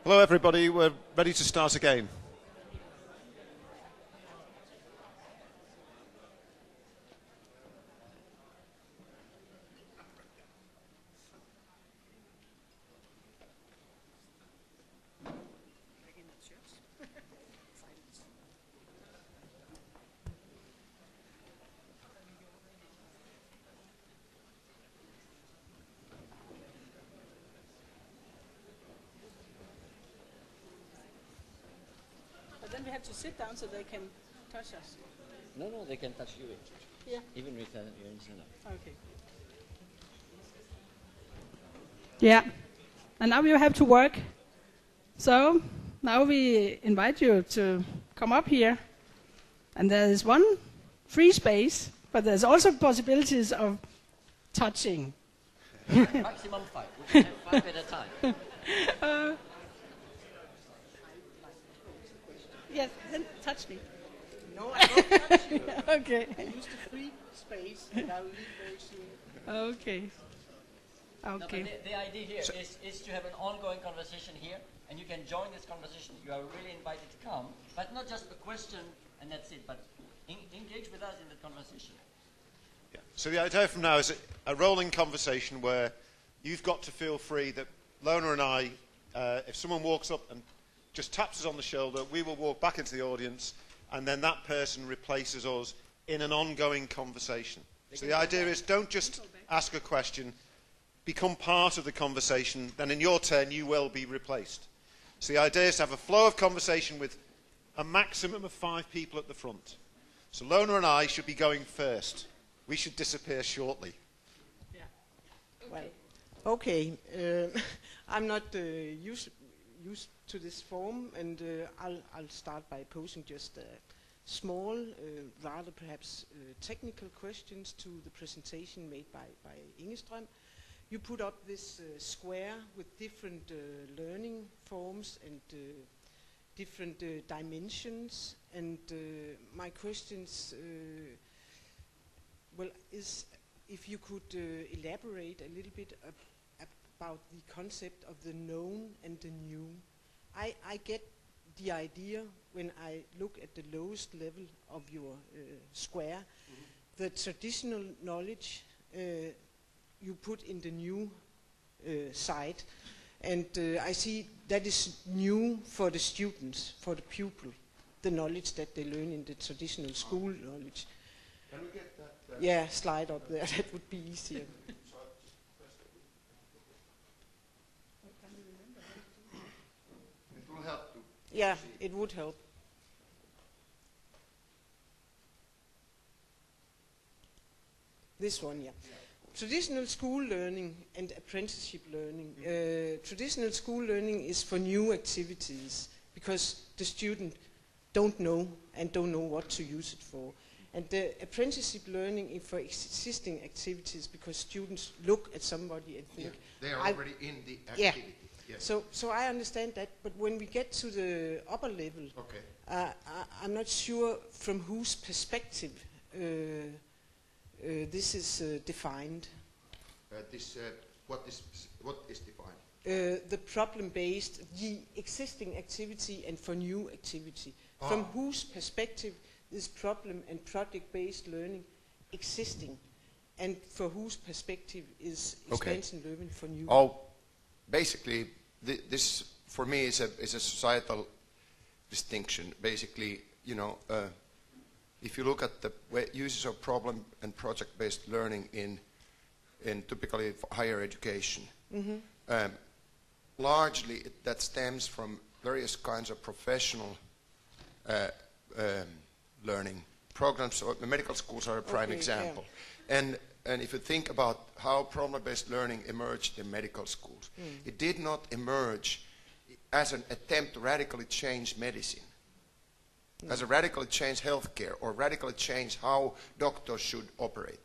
Hello everybody, we're ready to start again. Then we have to sit down so they can touch us. No, they can touch you. Yeah. Even with your instrument. Okay. Yeah. And now you have to work. So now we invite you to come up here. And there is one free space, but there's also possibilities of touching. Maximum 5. We can have 5 at a time. Yes, then touch me. No, I don't touch you. Okay. I use the free space and I will leave very soon. Okay. No, Okay. but the idea here is to have an ongoing conversation here, and you can join this conversation. You are really invited to come, but not just a question and that's it, but engage with us in the conversation. Yeah. So the idea from now is a rolling conversation where you've got to feel free that Lona and I, if someone walks up and just taps us on the shoulder, we will walk back into the audience, and then that person replaces us in an ongoing conversation. So the idea is don't just ask a question, become part of the conversation, then in your turn you will be replaced. So the idea is to have a flow of conversation with a maximum of 5 people at the front. So Lona and I should be going first. We should disappear shortly. Yeah. Well, okay. I'm not used to this form, and I'll start by posing just small, rather perhaps technical questions to the presentation made by Engeström. You put up this square with different learning forms and different dimensions, and my questions, is if you could elaborate a little bit about the concept of the known and the new. I get the idea when I look at the lowest level of your square, the traditional knowledge you put in the new side, and I see that is new for the students, for the pupil, the knowledge that they learn in the traditional school knowledge. Can we get that? Yeah, slide up there, that would be easier. It will help to Yeah, it would help. This one, yeah. Traditional school learning and apprenticeship learning. Traditional school learning is for new activities because the student don't know what to use it for. And the apprenticeship learning is for existing activities because students look at somebody and think, they are already in the activity. Yeah. Yes. So I understand that, but when we get to the upper level, I'm not sure from whose perspective this is defined. What is defined? The problem-based, the existing activity and for new activity. From whose perspective is problem and project-based learning existing, and for whose perspective is expansion learning for new? Basically, this for me is a societal distinction. Basically, if you look at the uses of problem and project-based learning in typically higher education, largely that stems from various kinds of professional learning programs. So the medical schools are a prime example. Yeah. And if you think about how problem-based learning emerged in medical schools, it did not emerge as an attempt to radically change medicine, as a radically change healthcare, or radically change how doctors should operate.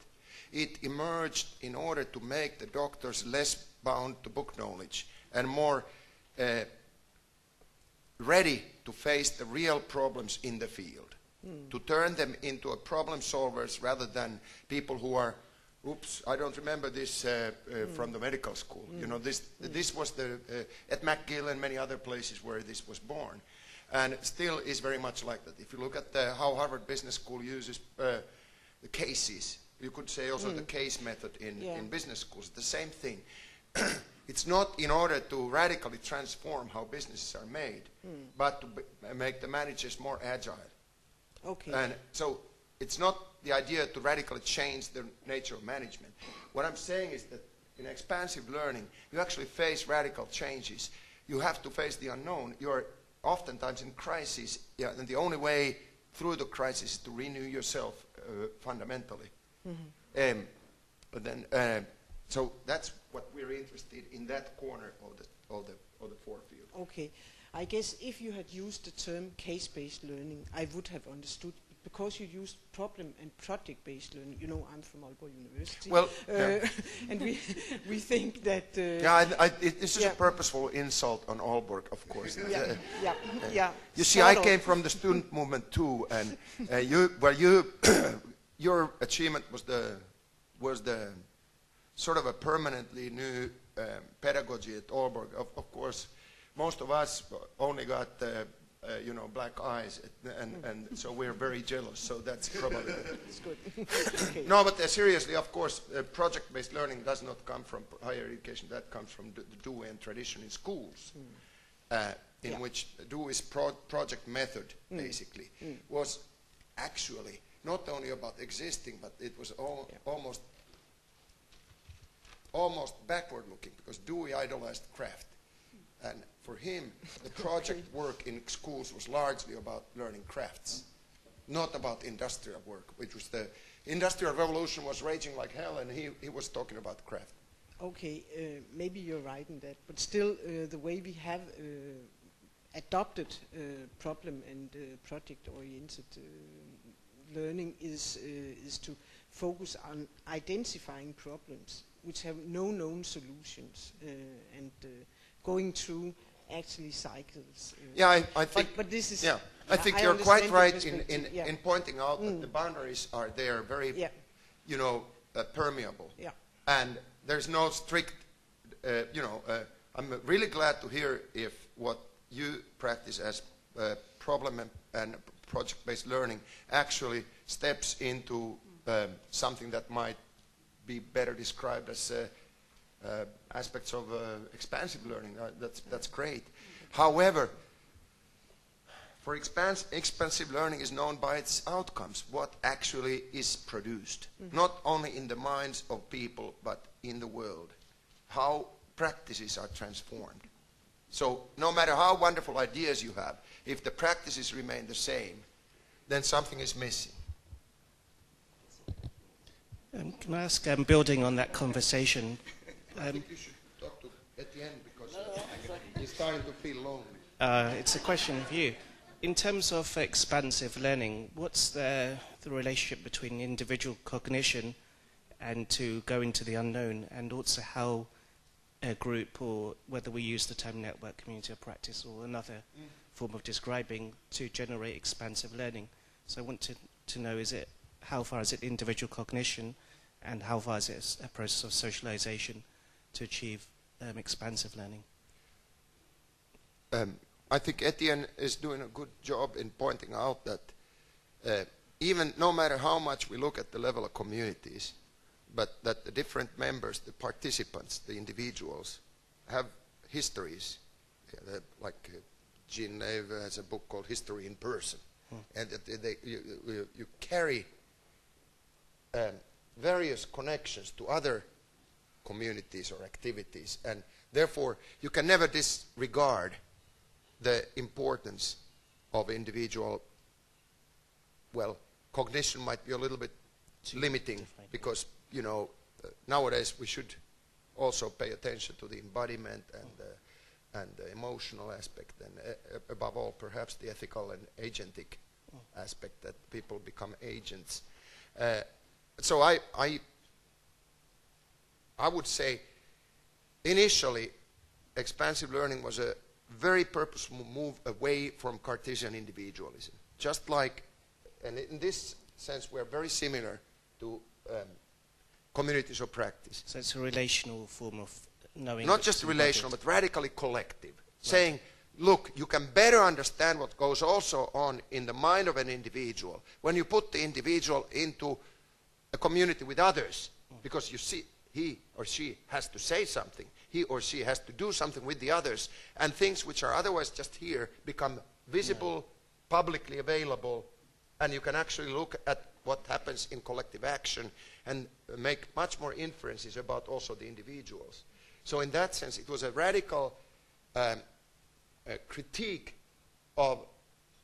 It emerged in order to make the doctors less bound to book knowledge and more ready to face the real problems in the field, to turn them into problem solvers rather than people who are oops, I don't remember this from the medical school. You know, this was at McGill and many other places where this was born. And it still is very much like that. If you look at how Harvard Business School uses the cases, you could say also the case method in business schools, the same thing. It's not in order to radically transform how businesses are made, but to make the managers more agile. Okay. And so it's not the idea to radically change the nature of management. What I'm saying is that in expansive learning, you actually face radical changes. You have to face the unknown. You're oftentimes in crisis, and the only way through the crisis is to renew yourself fundamentally. But then, so that's what we're interested in, that corner of the four field. Okay. I guess if you had used the term case-based learning, I would have understood. Because you used problem and project-based learning, you know, I'm from Aalborg University. Well, and we think that... this is a purposeful insult on Aalborg, of course. You see, sort I came from the student movement too, and your achievement was the sort of a permanently new pedagogy at Aalborg. Of course, most of us only got black eyes, and so we're very jealous. So that's probably it's good. Okay. No, but seriously, of course, project-based learning does not come from higher education. That comes from the Dewey tradition in schools, in which Dewey's project method, basically, was actually not only about existing, but it was almost backward-looking, because Dewey idolized craft. And for him, the project work in schools was largely about learning crafts, not about industrial work, which was the industrial revolution was raging like hell, and he was talking about craft. Okay, maybe you're right in that, but still the way we have adopted problem and project-oriented learning is to focus on identifying problems which have no known solutions and going through actually cycles. I think. But this is. Yeah, I think you're quite right in pointing out that the boundaries are there, very, permeable. Yeah. And there's no strict. I'm really glad to hear if what you practice as problem and project-based learning actually steps into something that might be better described as aspects of expansive learning. That's great. However, for expansive learning is known by its outcomes, what actually is produced, not only in the minds of people, but in the world, how practices are transformed. So no matter how wonderful ideas you have, if the practices remain the same, then something is missing. Can I ask, building on that conversation, I think you should talk to Etienne, because he's starting to feel lonely. it's a question of you. In terms of expansive learning, what's the relationship between individual cognition and to go into the unknown, and also how a group, or whether we use the term network, community of practice, or another form of describing, to generate expansive learning? So I want to know, how far is it individual cognition, and how far is it a process of socialization to achieve expansive learning? I think Etienne is doing a good job in pointing out that even no matter how much we look at the level of communities, but that the different members, the participants, the individuals, have histories. Like Jean Neve has a book called History in Person. And you carry various connections to other communities or activities, and therefore you can never disregard the importance of individual. Well, cognition might be a little bit limiting, because nowadays we should also pay attention to the embodiment and the emotional aspect, and above all perhaps the ethical and agentic aspect, that people become agents. So I would say initially expansive learning was a very purposeful move away from Cartesian individualism. Just like, and in this sense we're very similar to communities of practice. So it's a relational form of knowing. Not just relational, but radically collective. Right. Saying, look, you can better understand what goes also on in the mind of an individual when you put the individual into a community with others, because you see, he or she has to say something. He or she has to do something with the others, and things which are otherwise just here become visible, publicly available, and you can actually look at what happens in collective action and make much more inferences about also the individuals. So in that sense, it was a radical critique of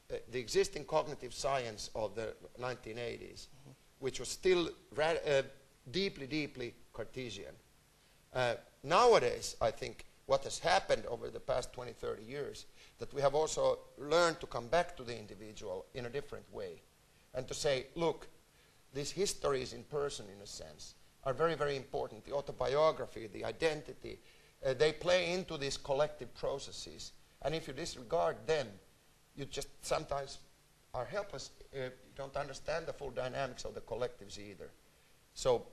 the existing cognitive science of the 1980s, which was still deeply, deeply Cartesian. Nowadays, I think what has happened over the past 20, 30 years, that we have also learned to come back to the individual in a different way and to say, look, these histories in person, in a sense, are very, very important. The autobiography, the identity, they play into these collective processes. And if you disregard them, you just sometimes are helpless. You don't understand the full dynamics of the collectives either. So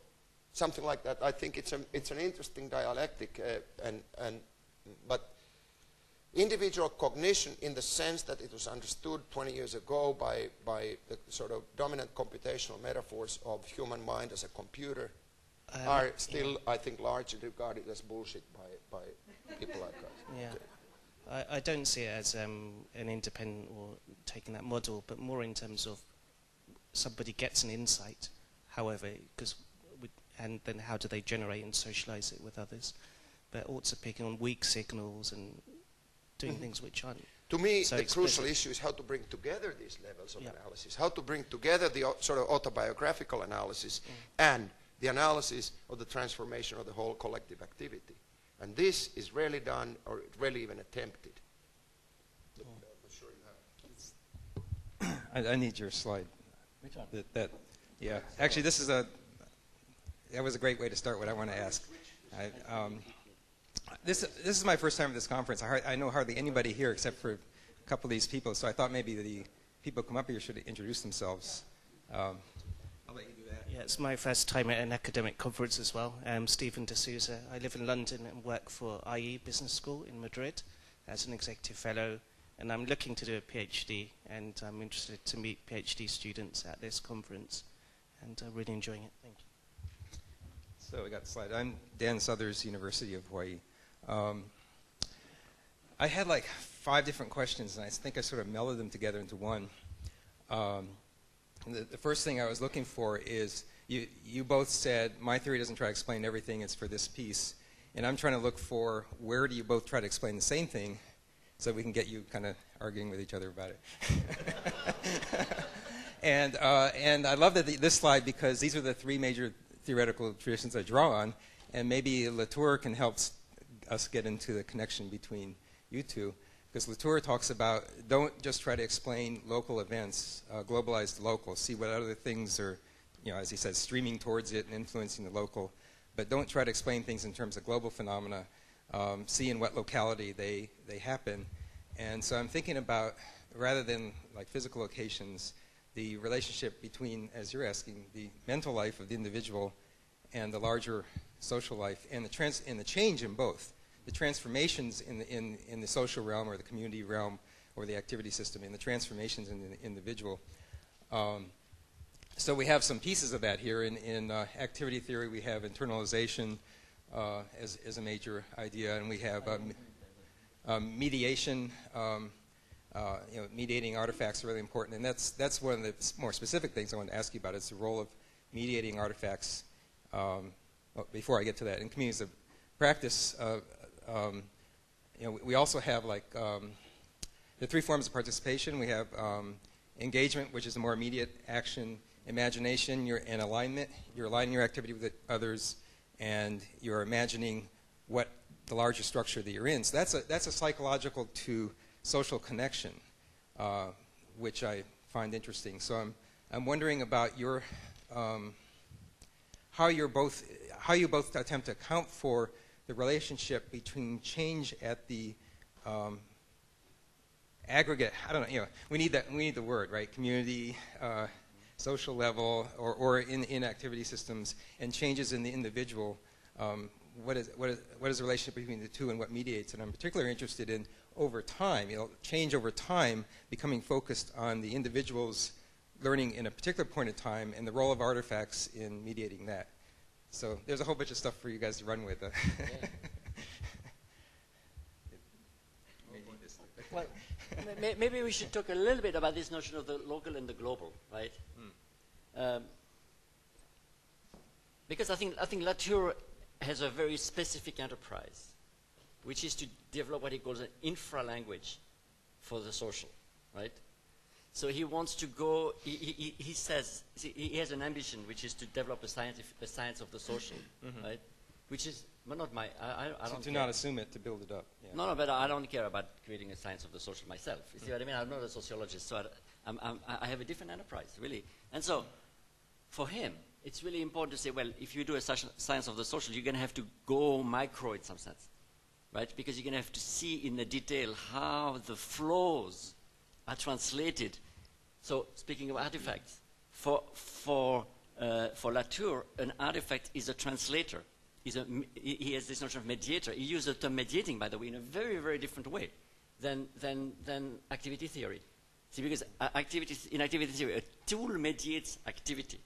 something like that. I think it's an interesting dialectic, but individual cognition, in the sense that it was understood 20 years ago by the sort of dominant computational metaphors of human mind as a computer, are still, I think, largely regarded as bullshit by people like us. Yeah. I don't see it as an independent or taking that model, but more in terms of somebody gets an insight, however, and then how do they generate and socialize it with others, but also picking on weak signals and doing things which aren't. To me, so the explicit. crucial issue is how to bring together these levels of analysis, how to bring together the sort of autobiographical analysis and the analysis of the transformation of the whole collective activity. And this is rarely done or rarely even attempted. I'm sure you have. I need your slide. Which one? Yeah. Actually, that was a great way to start what I want to ask. This is my first time at this conference. I know hardly anybody here except for a couple of these people, so I thought maybe the people who come up here should introduce themselves. I'll let you do that. Yeah, it's my first time at an academic conference as well. I'm Stephen de Souza. I live in London and work for IE Business School in Madrid as an executive fellow, and I'm looking to do a PhD, and I'm interested to meet PhD students at this conference, and I'm really enjoying it. Thank you. So we got the slide. I'm Dan Suthers, University of Hawaii. I had like 5 different questions, and I think I sort of melded them together into one. The first thing I was looking for is, you both said, my theory doesn't try to explain everything, it's for this piece. And I'm trying to look for, where do you both try to explain the same thing, so we can get you kind of arguing with each other about it. And I love this slide, because these are the 3 major theoretical traditions I draw on, and maybe Latour can help us get into the connection between you two, because Latour talks about, don't just try to explain local events, globalize the local, see what other things are, as he says, streaming towards it and influencing the local, but don't try to explain things in terms of global phenomena, see in what locality they happen. And so I'm thinking about, rather than like physical locations, the relationship between, as you're asking, the mental life of the individual and the larger social life, and the change in both. The transformations in the social realm or the community realm or the activity system, and the transformations in the individual. So we have some pieces of that here. In activity theory, we have internalization as a major idea, and we have mediation. Mediating artifacts are really important, and that's one of the more specific things I want to ask you about. It's the role of mediating artifacts. Before I get to that, in communities of practice, we also have the 3 forms of participation. We have engagement, which is a more immediate action; imagination, and alignment. You're aligning your activity with others, and you're imagining what the larger structure that you're in. So that's a psychological to social connection, which I find interesting. So I'm wondering about your how you both attempt to account for the relationship between change at the aggregate. I don't know. We need the word, right? Community, social level or in activity systems, and changes in the individual. What is the relationship between the two and what mediates? And I'm particularly interested in over time, change over time, becoming focused on the individual's learning in a particular point in time and the role of artifacts in mediating that. So there's a whole bunch of stuff for you guys to run with. Well, maybe we should talk a little bit about this notion of the local and the global, right? Because I think Latour has a very specific enterprise, which is to develop what he calls an infra-language for the social, right? So he wants to go, he says, he has an ambition, which is to develop a science of the social, right? Which is, well, not my, I don't do care. not assume it, to build it up. Yeah. No, but I don't care about creating a science of the social myself. You see what I mean? I'm not a sociologist, so I have a different enterprise, really. And so, for him, it's really important to say, well, if you do a science of the social, you're going to have to go micro in some sense, right? Because you're going to have to see in the detail how the flows are translated. So, speaking of artifacts, for Latour, an artifact is a translator. He has this notion of mediator. He uses the term mediating, by the way, in a very, very different way than activity theory. See, because in activity theory, a tool mediates activity,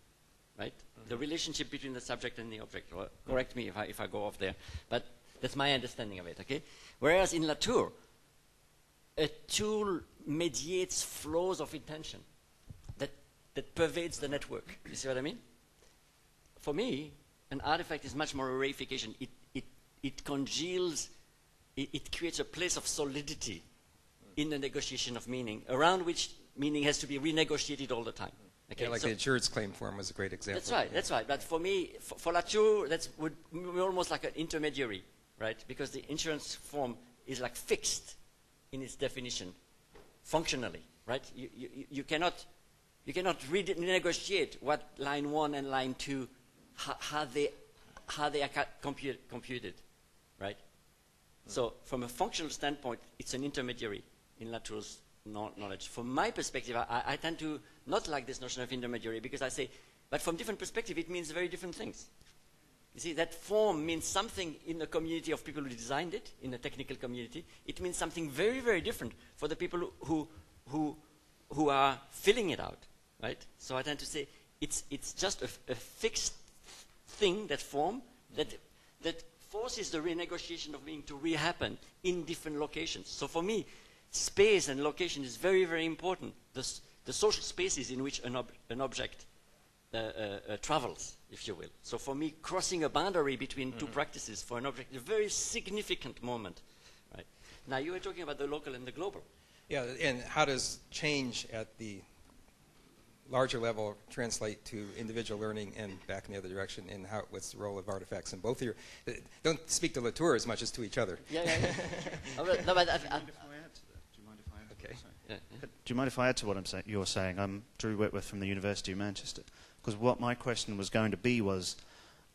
right? The relationship between the subject and the object. Well, correct me if I go off there, but that's my understanding of it, okay? Whereas in Latour, a tool mediates flows of intention that pervades the network. You see what I mean? For me, an artifact is much more a reification. It congeals, it creates a place of solidity in the negotiation of meaning, around which meaning has to be renegotiated all the time. Okay, yeah, like the Yrjö claim form was a great example. That's right. But for me, for Latour, would be almost like an intermediary, right? Because the insurance form is like fixed in its definition, functionally, right? You cannot renegotiate what line 1 and line 2 how they are computed, right? So from a functional standpoint, it's an intermediary in Latour's knowledge. From my perspective, I tend to not like this notion of intermediary because I say, but from different perspective, it means very different things. You see, that form means something in the community of people who designed it, in the technical community. It means something very, very different for the people who are filling it out, right? So I tend to say it's just a fixed thing, that form, that forces the renegotiation of meaning to re-happen in different locations. So for me, space and location is very, very important. The social spaces in which an object travels, if you will. So for me, crossing a boundary between two practices for an object is a very significant moment. Right? Now, you were talking about the local and the global. Yeah, and how does change at the larger level translate to individual learning and back in the other direction, and what's the role of artifacts in both of your... Don't speak to Latour as much as to each other. Yeah. Do you mind if I add to that? Okay. Yeah. Do you mind if I add to what you're saying? I'm Drew Whitworth from the University of Manchester. Because what my question was going to be was,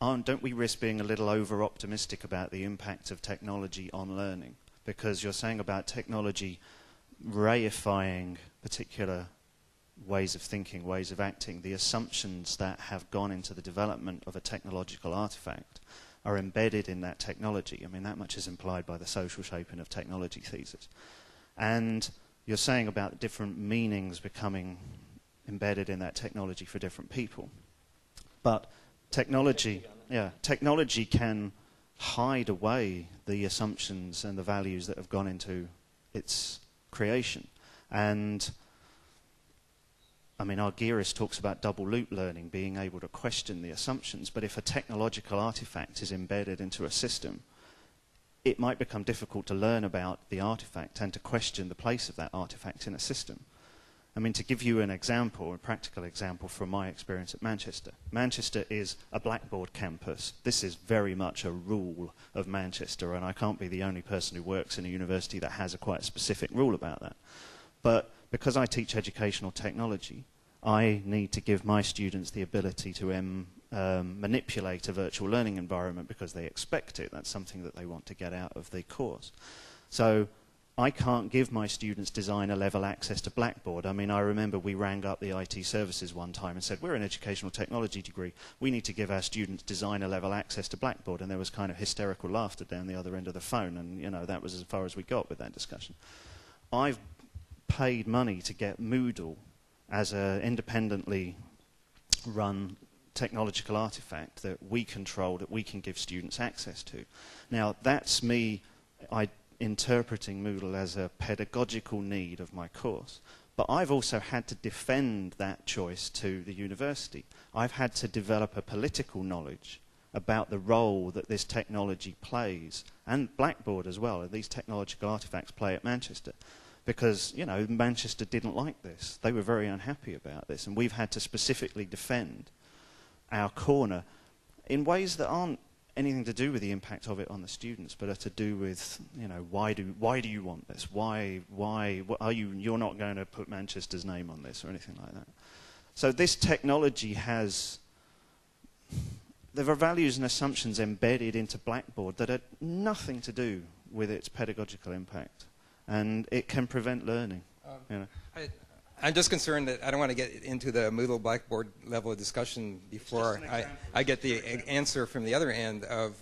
don't we risk being a little over-optimistic about the impact of technology on learning? Because you're saying about technology reifying particular ways of thinking, ways of acting. The assumptions that have gone into the development of a technological artifact are embedded in that technology. I mean, that much is implied by the social shaping of technology thesis. And you're saying about different meanings becoming embedded in that technology for different people. But technology can hide away the assumptions and the values that have gone into its creation. And I mean, Yrjö talks about double loop learning, being able to question the assumptions, but if a technological artifact is embedded into a system, it might become difficult to learn about the artifact and to question the place of that artifact in a system. I mean, to give you an example, a practical example from my experience at Manchester. Manchester is a Blackboard campus. This is very much a rule of Manchester, and I can't be the only person who works in a university that has a quite specific rule about that. But because I teach educational technology, I need to give my students the ability to manipulate a virtual learning environment because they expect it. That's something that they want to get out of the course. So I can't give my students designer level access to Blackboard. I mean, I remember we rang up the IT services one time and said, we're an educational technology degree. We need to give our students designer level access to Blackboard. And there was kind of hysterical laughter down the other end of the phone. And, you know, that was as far as we got with that discussion. I've paid money to get Moodle as an independently run technological artifact that we control, that we can give students access to. Now, that's me interpreting Moodle as a pedagogical need of my course. But I've also had to defend that choice to the university. I've had to develop a political knowledge about the role that this technology plays, and Blackboard as well, these technological artifacts play at Manchester. Because, you know, Manchester didn't like this. They were very unhappy about this, and we've had to specifically defend our corner in ways that aren't anything to do with the impact of it on the students, but are to do with, you know, why do you want this? Why are you're not going to put Manchester's name on this or anything like that? So this technology there are values and assumptions embedded into Blackboard that are nothing to do with its pedagogical impact, and it can prevent learning. You know. I'm just concerned that I don't want to get into the Moodle Blackboard level of discussion before I get the answer from the other end of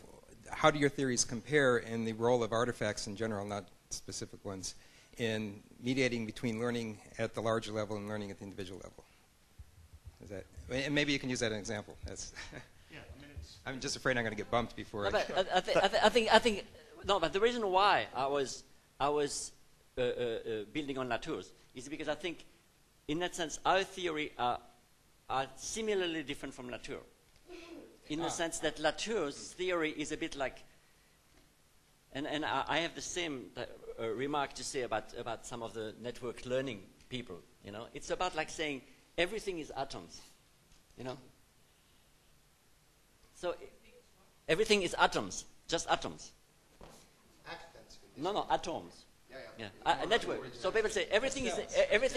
how do your theories compare in the role of artifacts in general, not specific ones, in mediating between learning at the larger level and learning at the individual level. Is that, and maybe you can use that as an example. That's yeah, I mean, I'm just afraid I'm going to get bumped before. No, but I think no, but the reason why I was building on Latour's is because I think, in that sense, our theory are similarly different from Latour. In the sense that Latour's theory is a bit like, and I have the same remark to say about some of the network learning people. You know, it's about like saying everything is atoms. You know, so everything is atoms, just atoms. No, atoms. Yeah. A network. So people say everything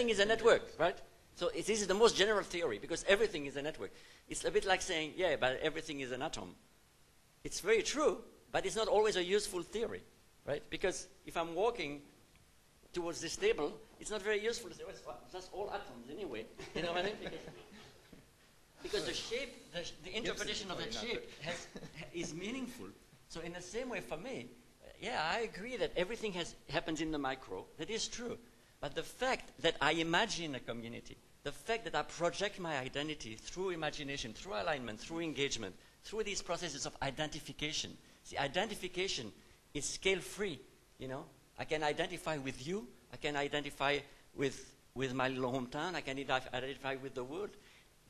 is a network, right? So this is the most general theory because everything is a network. It's a bit like saying, yeah, but everything is an atom. It's very true, but it's not always a useful theory, right? Because if I'm walking towards this table, it's not very useful to say, well, it's just all atoms anyway. You know what I mean? Because the shape, the interpretation of that shape is meaningful. So in the same way for me, yeah, I agree that everything happens in the micro. That is true. But the fact that I imagine a community, the fact that I project my identity through imagination, through alignment, through engagement, through these processes of identification. See, identification is scale-free, you know. I can identify with you. I can identify with my little hometown. I can identify with the world.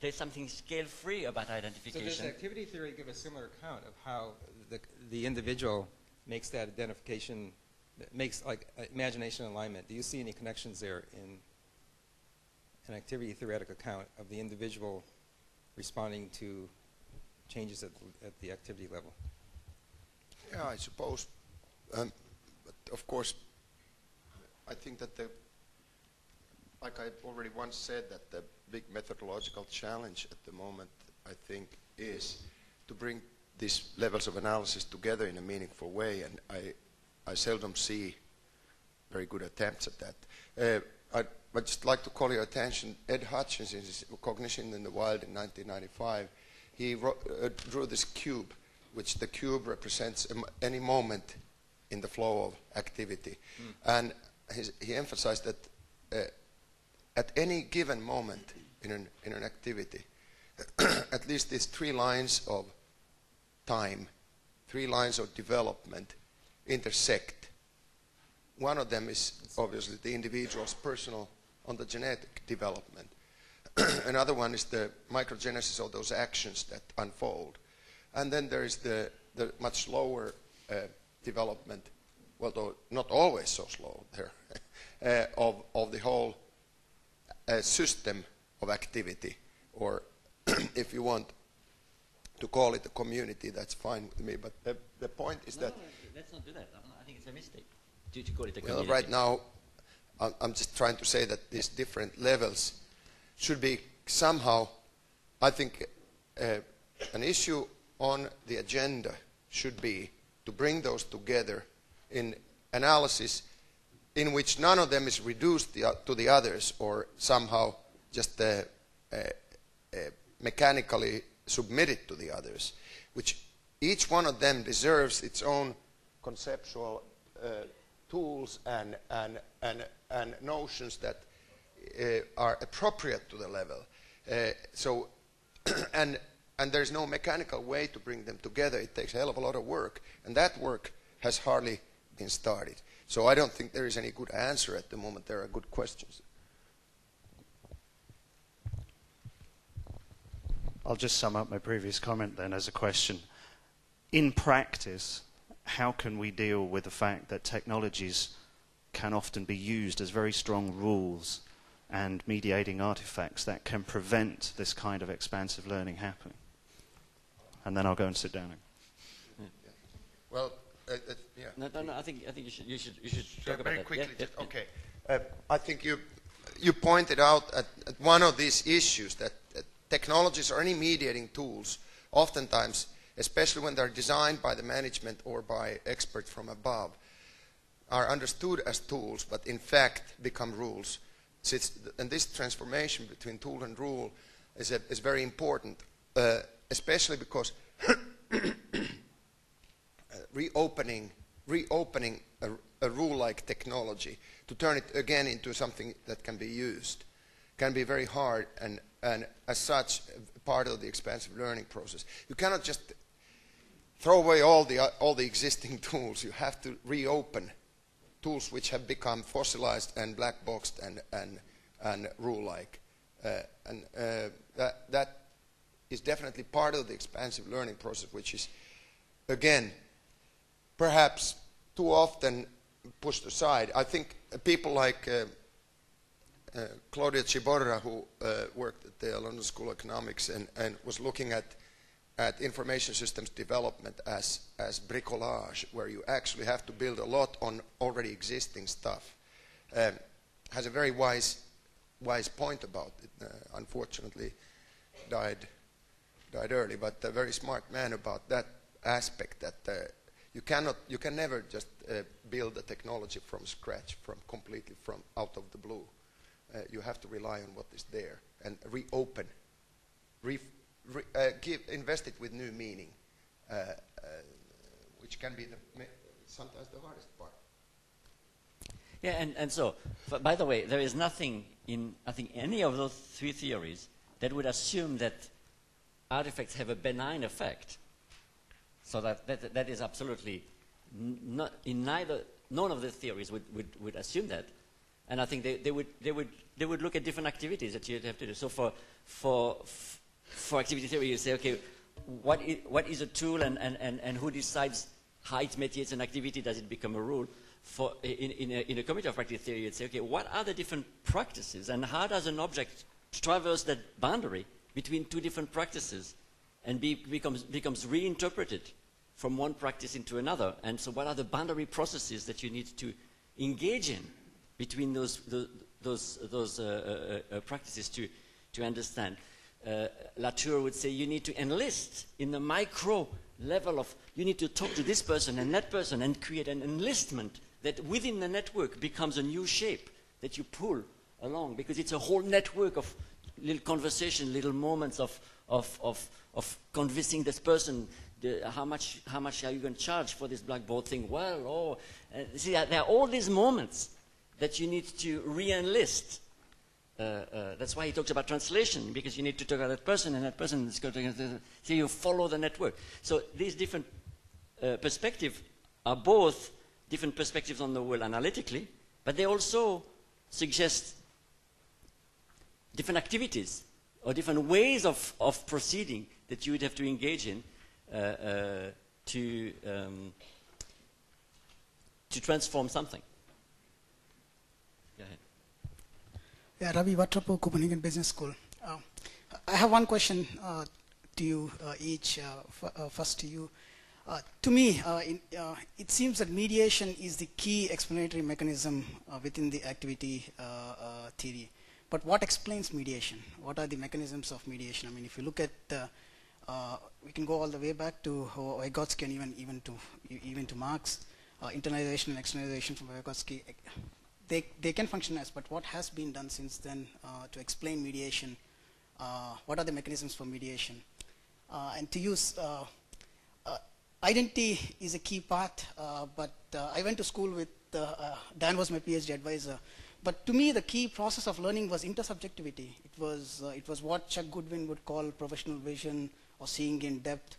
There's something scale-free about identification. So does activity theory give a similar account of how the individual makes that identification, makes like imagination alignment? Do you see any connections there in an activity theoretic account of the individual responding to changes at the activity level? Yeah, I suppose. But of course, I think that like I already once said, that the big methodological challenge at the moment, I think, is to bring these levels of analysis together in a meaningful way, and I seldom see very good attempts at that. I'd just like to call your attention, Ed Hutchs in his Cognition in the Wild in 1995, he drew this cube, which the cube represents any moment in the flow of activity. And he emphasized that at any given moment in an activity, at least these 3 lines of time, 3 lines of development intersect. One of them is obviously the individual's personal ontogenetic development. Another one is the microgenesis of those actions that unfold. And then there is the much slower development, well, though not always so slow there, of the whole system of activity, or if you want to call it a community, that's fine with me. But the point is that... No, let's not do that. I think it's a mistake to call it a community. Well, right now, I'm just trying to say that these different levels should be somehow, I think, an issue on the agenda should be to bring those together in analysis in which none of them is reduced to the others or somehow just mechanically submitted to the others, which each one of them deserves its own conceptual tools and notions that are appropriate to the level. So, and there's no mechanical way to bring them together. It takes a hell of a lot of work, and that work has hardly been started. So I don't think there is any good answer at the moment. There are good questions. I'll just sum up my previous comment then as a question. In practice, how can we deal with the fact that technologies can often be used as very strong rules and mediating artifacts that can prevent this kind of expansive learning happening? And then I'll go and sit down. Yeah. Well, yeah. No. I think you should talk about very that. quickly. Yeah. Okay. I think you pointed out at one of these issues that technologies or any mediating tools, oftentimes, especially when they're designed by the management or by experts from above, are understood as tools, but in fact become rules. So and this transformation between tool and rule is very important, especially because reopening a rule-like technology to turn it again into something that can be used can be very hard, and as such part of the expansive learning process. You cannot just throw away all the existing tools. You have to reopen tools which have become fossilized and black boxed and rule-like, and that is definitely part of the expansive learning process, which is again perhaps too often pushed aside. I think people like Claudia Ciborra, who worked at the London School of Economics and was looking at information systems development as bricolage, where you actually have to build a lot on already existing stuff, has a very wise point about it. Unfortunately, died early, but a very smart man about that aspect, that you can never just build a technology from scratch, completely from out of the blue. You have to rely on what is there and reopen, invest it with new meaning, which can be sometimes the hardest part. Yeah, and so, by the way, there is nothing in, I think, any of those three theories that would assume that artifacts have a benign effect. So that is absolutely not in none of the theories would assume that. And I think they would look at different activities that you'd have to do. So for activity theory, you say, okay, what is a tool, and who decides how it mediates an activity? Does it become a rule? In a community of practice theory, you'd say, okay, what are the different practices, and how does an object traverse that boundary between two different practices and becomes reinterpreted from one practice into another? And so what are the boundary processes that you need to engage in between those practices to understand? Latour would say you need to enlist in the micro level of, you need to talk to this person and create an enlistment that within the network becomes a new shape that you pull along, because it's a whole network of little conversation, little moments of convincing this person. How much are you going to charge for this blackboard thing? Well, see, there are all these moments that you need to re-enlist. That's why he talks about translation, because you need to talk to that person, and that person is going to, so you follow the network. So these different perspectives are both different perspectives on the world analytically, but they also suggest different activities or different ways of proceeding that you would have to engage in to transform something. Go ahead. Yeah, Ravi Vatrapu, Copenhagen Business School. I have one question to you each. First to you. To me, it seems that mediation is the key explanatory mechanism within the activity theory. But what explains mediation? What are the mechanisms of mediation? I mean, if you look at, we can go all the way back to Vygotsky and even to Marx, internalization and externalization from Vygotsky. they can function as, but what has been done since then to explain mediation? What are the mechanisms for mediation? And to use identity is a key part, but I went to school with, Dan was my PhD advisor. But to me, the key process of learning was intersubjectivity. It was what Chuck Goodwin would call professional vision or seeing in depth.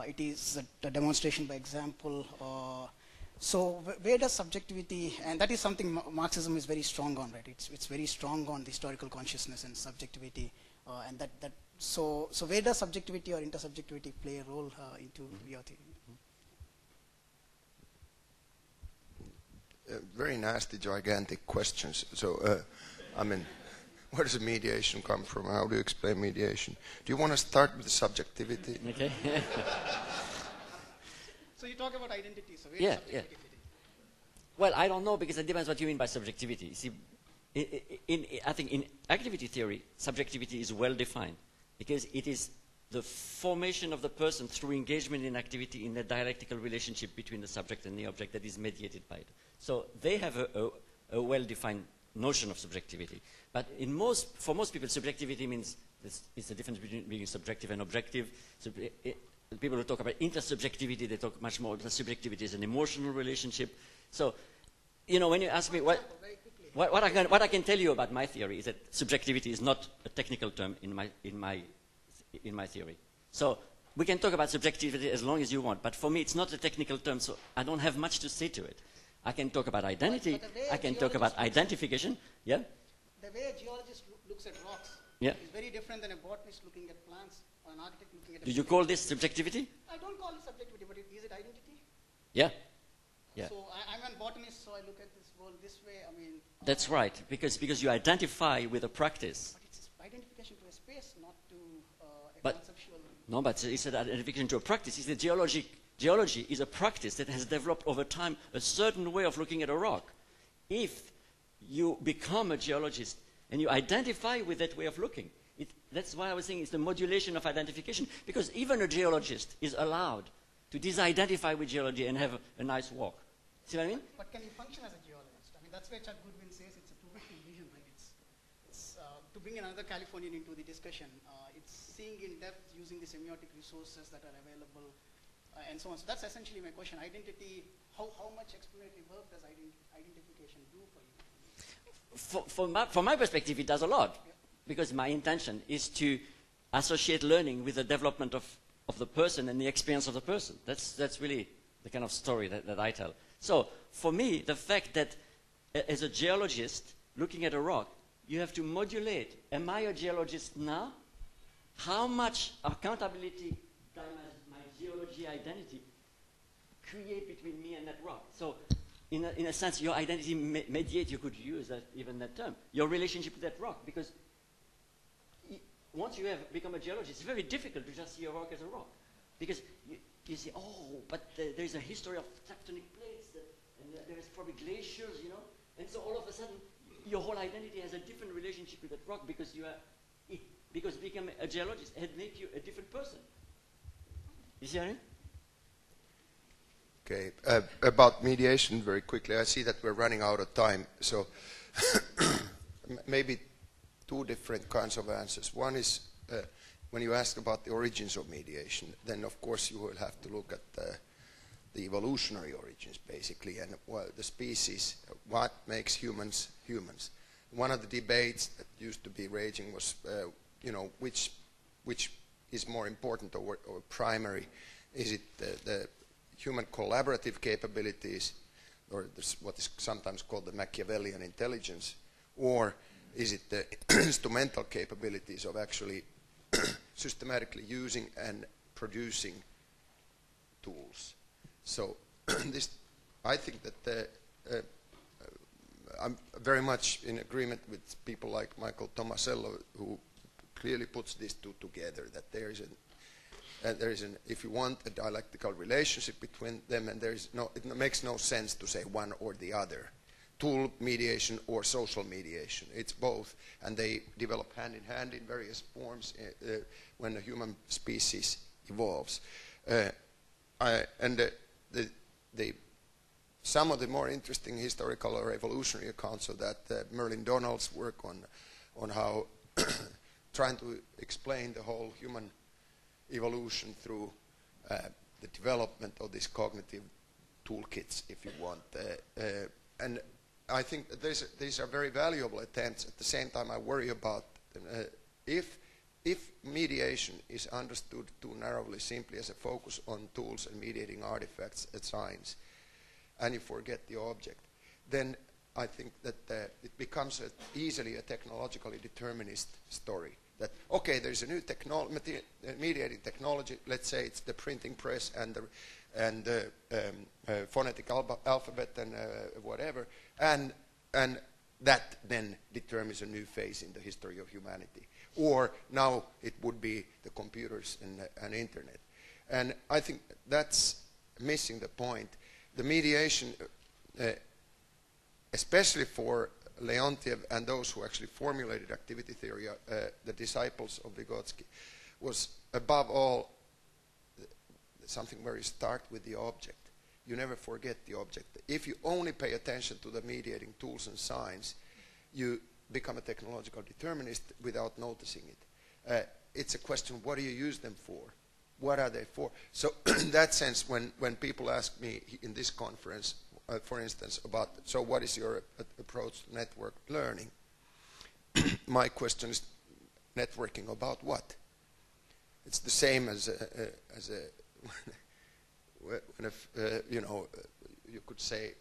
It is a demonstration by example. So where does subjectivity, and that is something Marxism is very strong on, right? It's very strong on the historical consciousness and subjectivity, and so where does subjectivity or intersubjectivity play a role into your theory? Very nasty, gigantic questions. So, I mean, where does mediation come from? How do you explain mediation? Do you want to start with the subjectivity? Okay. So you talk about identity. So where Yeah, does subjectivity fit in? Well, I don't know, because it depends what you mean by subjectivity. See, I think in activity theory, subjectivity is well defined, because it is the formation of the person through engagement in activity in a dialectical relationship between the subject and the object that is mediated by it. So they have a well-defined notion of subjectivity. But for most people, subjectivity means it's the difference between being subjective and objective. So people who talk about intersubjectivity, they talk much more about subjectivity as an emotional relationship. So, you know, when you ask me what I can tell you about my theory is that subjectivity is not a technical term in my theory. So we can talk about subjectivity as long as you want, but for me it's not a technical term, so I don't have much to say to it. I can talk about identity, I can talk about identification, yeah? The way a geologist looks at rocks is very different than a botanist looking at plants or an architect looking at Do you call this subjectivity? I don't call it subjectivity, but is it identity? Yeah. Yeah. So I'm a botanist, so I look at this world this way. I mean, that's right, because you identify with a practice. But it's identification to a space, not to a conceptual. No, but it's an identification to a practice. It's the geology is a practice that has developed over time a certain way of looking at a rock. If you become a geologist and you identify with that way of looking, that's why I was saying it's the modulation of identification, because even a geologist is allowed to disidentify with geology and have a nice walk. See what I mean? But can you function as a geologist? I mean, that's where Chuck Goodwin says it's a professional vision, right? It's to bring another Californian into the discussion. It's seeing in depth using the semiotic resources that are available, and so on. So that's essentially my question. Identity, how much explanatory work does identification do for you? From my perspective, it does a lot, because my intention is to associate learning with the development of the person and the experience of the person. That's really the kind of story that I tell. So for me, the fact that as a geologist looking at a rock, you have to modulate, am I a geologist now? How much accountability does my geology identity create between me and that rock? So in a sense, your identity mediate, you could use even that term, your relationship with that rock, because once you have become a geologist, it's very difficult to just see a rock as a rock, because you see, but there's a history of tectonic plates, and there's probably glaciers, you know, and so all of a sudden, your whole identity has a different relationship with that rock, because because becoming a geologist had made you a different person. You see what I mean? Okay, about mediation very quickly. I see that we're running out of time, so maybe two different kinds of answers. One is when you ask about the origins of mediation, then of course you will have to look at the evolutionary origins, basically, and the species, what makes humans humans. One of the debates that used to be raging was, which is more important or primary? Is it the human collaborative capabilities, or what is sometimes called the Machiavellian intelligence, or is it the instrumental capabilities of actually systematically using and producing tools? So I think that I'm very much in agreement with people like Michael Tomasello, who clearly puts these two together, that there is if you want a dialectical relationship between them, and it makes no sense to say one or the other. Tool mediation or social mediation, it's both, and they develop hand in hand in various forms when the human species evolves. The some of the more interesting historical or evolutionary accounts of that, Merlin Donald's work on how trying to explain the whole human evolution through the development of these cognitive toolkits, if you want. And I think that these are very valuable attempts. At the same time, I worry about if mediation is understood too narrowly, simply as a focus on tools and mediating artifacts at science, and you forget the object, then I think that it becomes easily a technologically determinist story. That, okay, there's a new mediating technology, let's say it's the printing press and the phonetic alphabet and whatever, and that then determines a new phase in the history of humanity. Or now it would be the computers and internet. And I think that's missing the point. The mediation, especially for Leontiev and those who actually formulated activity theory, the disciples of Vygotsky, was above all something where you start with the object. You never forget the object. If you only pay attention to the mediating tools and signs, you become a technological determinist without noticing it. It's a question, what do you use them for? What are they for? So in that sense, when people ask me in this conference, for instance, about, so what is your approach to networked learning? My question is, networking about what? It's the same as you know, you could say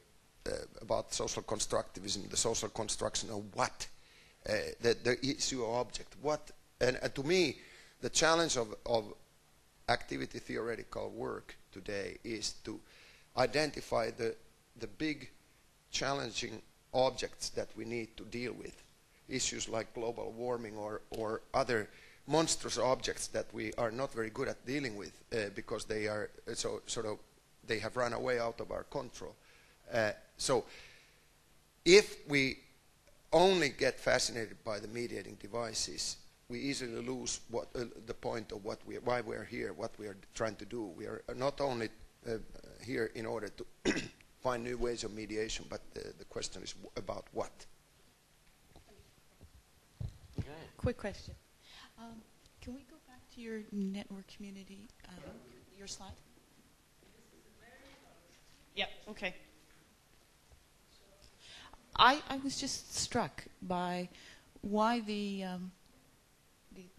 about social constructivism, the social construction of what? The issue of object. What? And to me, the challenge of activity theoretical work today is to identify the big challenging objects that we need to deal with. Issues like global warming or other monstrous objects that we are not very good at dealing with because they are they have run away out of our control. So if we only get fascinated by the mediating devices, we easily lose what the point of why we are here, what we are trying to do. We are not only here in order to find new ways of mediation, but the question is about what. Quick question. Can we go back to your network community, your slide? Yeah, okay. I was just struck by why the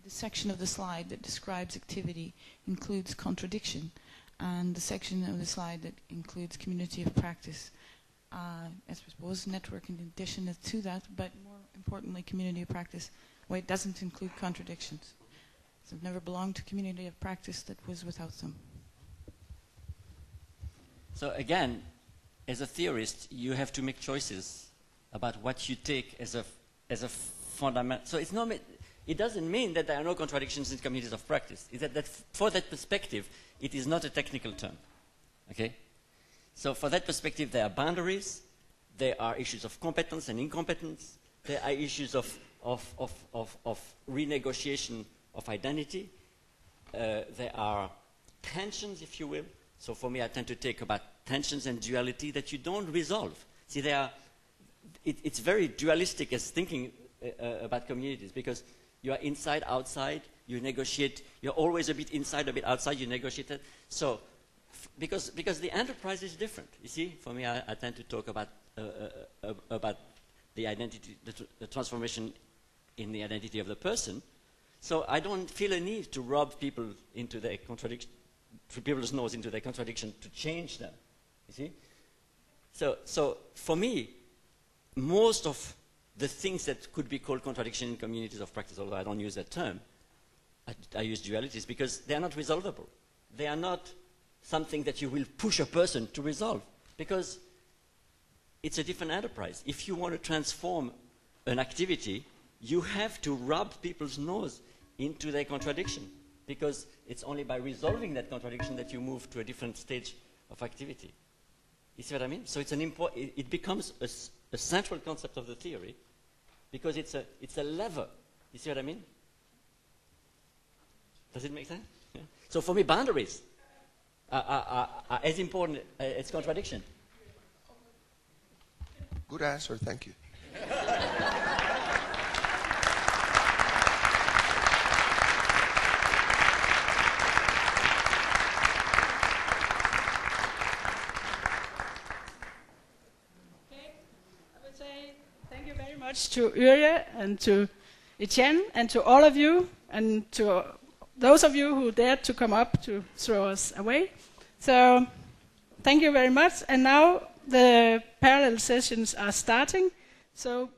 section of the slide that describes activity includes contradiction, and the section of the slide that includes community of practice. I suppose network in addition to that, but more importantly, community of practice, why it doesn't include contradictions. So I've never belonged to a community of practice that was without them. So again, as a theorist, you have to make choices about what you take as a fundamental. So it's not. It doesn't mean that there are no contradictions in communities of practice. It's that for that perspective, it is not a technical term. Okay? So for that perspective, there are boundaries, there are issues of competence and incompetence, there are issues of renegotiation of identity, there are tensions, if you will. So for me, I tend to take about tensions and duality that you don't resolve. See, it's very dualistic as thinking about communities, because you are inside, outside, you negotiate, you're always a bit inside, a bit outside, you negotiate it. So, because the enterprise is different. You see, for me, I tend to talk about the identity, the transformation in the identity of the person. So I don't feel a need to rub people into their contradiction, through people's nose into their contradiction to change them. You see? So for me, most of the things that could be called contradiction in communities of practice, although I don't use that term, I use dualities because they are not resolvable. They are not something that you will push a person to resolve, because it's a different enterprise. If you want to transform an activity, you have to rub people's nose into their contradiction, because it's only by resolving that contradiction that you move to a different stage of activity. You see what I mean? So it's it becomes a central concept of the theory, because it's a lever. You see what I mean? Does it make sense? Yeah. So for me, boundaries are as important as contradiction. Good answer, thank you. Thank you very much to Yrjö and to Etienne and to all of you and to those of you who dared to come up to throw us away. So thank you very much. And now the parallel sessions are starting. So